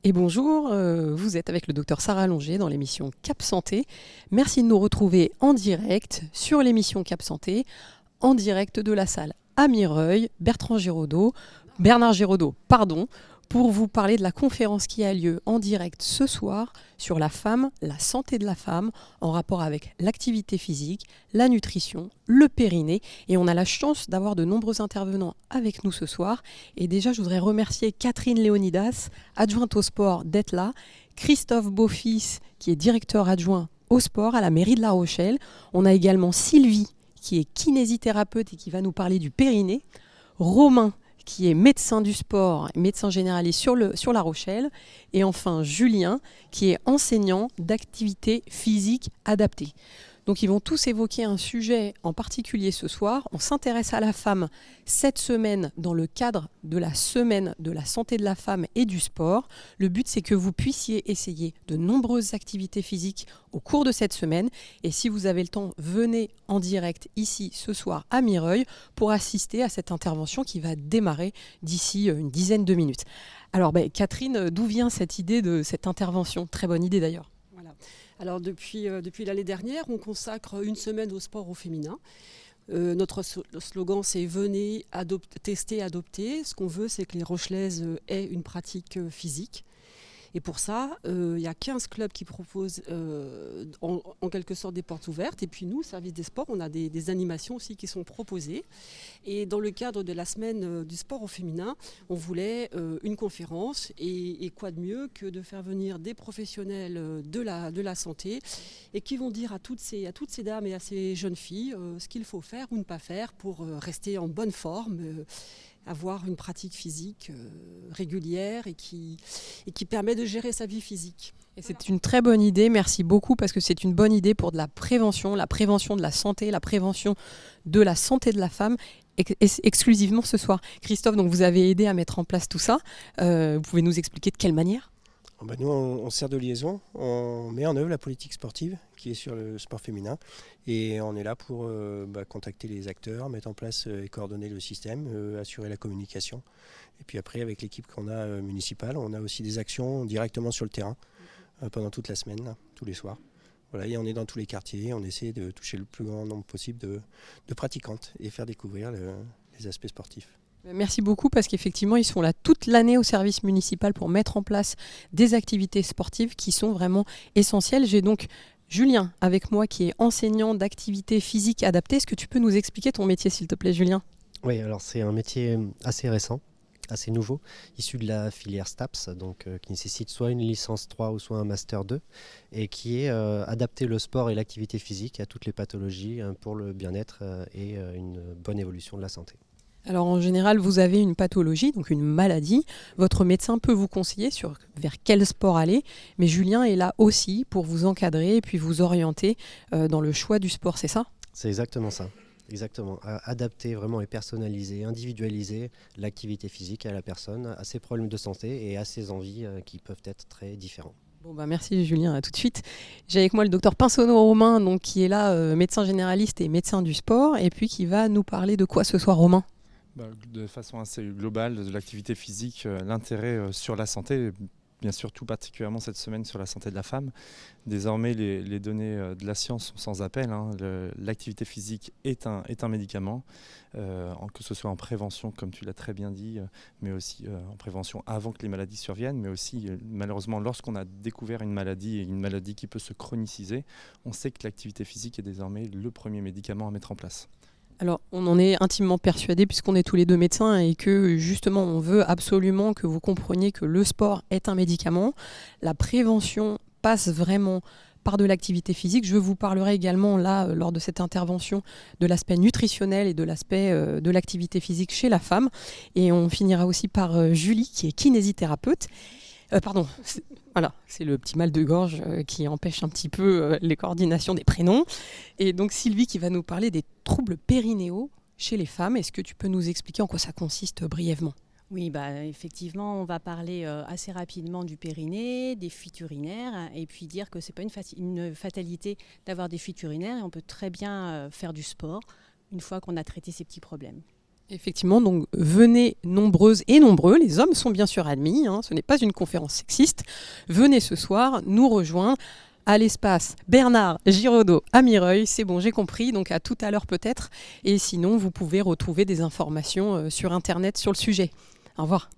Et bonjour, vous êtes avec le docteur Sarah Longer dans l'émission Cap Santé. Merci de nous retrouver en direct sur l'émission Cap Santé, en direct de la salle à Mireuil, Bernard Giraudot, pardon, pour vous parler de la conférence qui a lieu en direct ce soir sur la femme, la santé de la femme, en rapport avec l'activité physique, la nutrition, le périnée. Et on a la chance d'avoir de nombreux intervenants avec nous ce soir. Et déjà, je voudrais remercier Catherine Léonidas, adjointe au sport, d'être là, Christophe Beaufils, qui est directeur adjoint au sport à la mairie de La Rochelle. On a également Sylvie, qui est kinésithérapeute et qui va nous parler du périnée, Romain, qui est médecin du sport, médecin généraliste sur La Rochelle, et enfin Julien, qui est enseignant d'activité physique adaptée. Donc ils vont tous évoquer un sujet en particulier ce soir. On s'intéresse à la femme cette semaine dans le cadre de la semaine de la santé de la femme et du sport. Le but, c'est que vous puissiez essayer de nombreuses activités physiques au cours de cette semaine. Et si vous avez le temps, venez en direct ici ce soir à Mireuil pour assister à cette intervention qui va démarrer d'ici une dizaine de minutes. Alors Catherine, d'où vient cette idée de cette intervention? Très bonne idée d'ailleurs. Voilà. Alors depuis l'année dernière, on consacre une semaine au sport au féminin. Notre slogan, c'est « Venez tester, adopter ». Ce qu'on veut, c'est que les Rochelaises aient une pratique physique. Et pour ça, il y a 15 clubs qui proposent en quelque sorte des portes ouvertes. Et puis nous, service des sports, on a des animations aussi qui sont proposées. Et dans le cadre de la semaine du sport au féminin, on voulait une conférence. Et quoi de mieux que de faire venir des professionnels de la santé et qui vont dire à toutes ces dames et à ces jeunes filles ce qu'il faut faire ou ne pas faire pour rester en bonne forme, avoir une pratique physique régulière et qui permet de gérer sa vie physique. Et c'est une très bonne idée, merci beaucoup, parce que c'est une bonne idée pour de la prévention de la santé, la prévention de la santé de la femme, exclusivement ce soir. Christophe, donc vous avez aidé à mettre en place tout ça. Vous pouvez nous expliquer de quelle manière ? Nous, on sert de liaison, on met en œuvre la politique sportive qui est sur le sport féminin et on est là pour contacter les acteurs, mettre en place et coordonner le système, assurer la communication. Et puis après, avec l'équipe qu'on a municipale, on a aussi des actions directement sur le terrain pendant toute la semaine, là, tous les soirs. Voilà, et on est dans tous les quartiers, on essaie de toucher le plus grand nombre possible de pratiquantes et faire découvrir les aspects sportifs. Merci beaucoup parce qu'effectivement, ils sont là toute l'année au service municipal pour mettre en place des activités sportives qui sont vraiment essentielles. J'ai donc Julien avec moi qui est enseignant d'activité physique adaptée. Est-ce que tu peux nous expliquer ton métier, s'il te plaît, Julien ? Oui, alors c'est un métier assez récent, assez nouveau, issu de la filière STAPS, donc qui nécessite soit une licence 3 ou soit un master 2, et qui est adapter le sport et l'activité physique à toutes les pathologies pour le bien-être et une bonne évolution de la santé. Alors en général, vous avez une pathologie, donc une maladie. Votre médecin peut vous conseiller vers quel sport aller, mais Julien est là aussi pour vous encadrer et puis vous orienter dans le choix du sport, c'est ça ? C'est exactement ça. Exactement. Adapter vraiment et personnaliser, individualiser l'activité physique à la personne, à ses problèmes de santé et à ses envies qui peuvent être très différents. Merci Julien, à tout de suite. J'ai avec moi le docteur Pinsonneau-Romain, donc, qui est là, médecin généraliste et médecin du sport, et puis qui va nous parler de quoi ce soir, Romain ? De façon assez globale, de l'activité physique, l'intérêt sur la santé, bien sûr tout particulièrement cette semaine sur la santé de la femme. Désormais, les données de la science sont sans appel. L'activité physique est un médicament, que ce soit en prévention, comme tu l'as très bien dit, mais aussi en prévention avant que les maladies surviennent, mais aussi malheureusement lorsqu'on a découvert une maladie qui peut se chroniciser, on sait que l'activité physique est désormais le premier médicament à mettre en place. Alors, on en est intimement persuadés puisqu'on est tous les deux médecins et que justement, on veut absolument que vous compreniez que le sport est un médicament. La prévention passe vraiment par de l'activité physique. Je vous parlerai également là, lors de cette intervention, de l'aspect nutritionnel et de l'aspect de l'activité physique chez la femme. Et on finira aussi par Julie, qui est kinésithérapeute. C'est le petit mal de gorge qui empêche un petit peu les coordinations des prénoms. Et donc Sylvie qui va nous parler des troubles périnéaux chez les femmes. Est-ce que tu peux nous expliquer en quoi ça consiste brièvement ? Oui, effectivement, on va parler assez rapidement du périnée, des fuites urinaires, et puis dire que ce n'est pas une fatalité d'avoir des fuites urinaires, et on peut très bien faire du sport une fois qu'on a traité ces petits problèmes. Effectivement, donc venez nombreuses et nombreux, les hommes sont bien sûr admis, hein, ce n'est pas une conférence sexiste. Venez ce soir nous rejoindre à l'espace Bernard Giraudot à Mireuil, c'est bon, j'ai compris, donc à tout à l'heure peut-être. Et sinon, vous pouvez retrouver des informations sur Internet sur le sujet. Au revoir.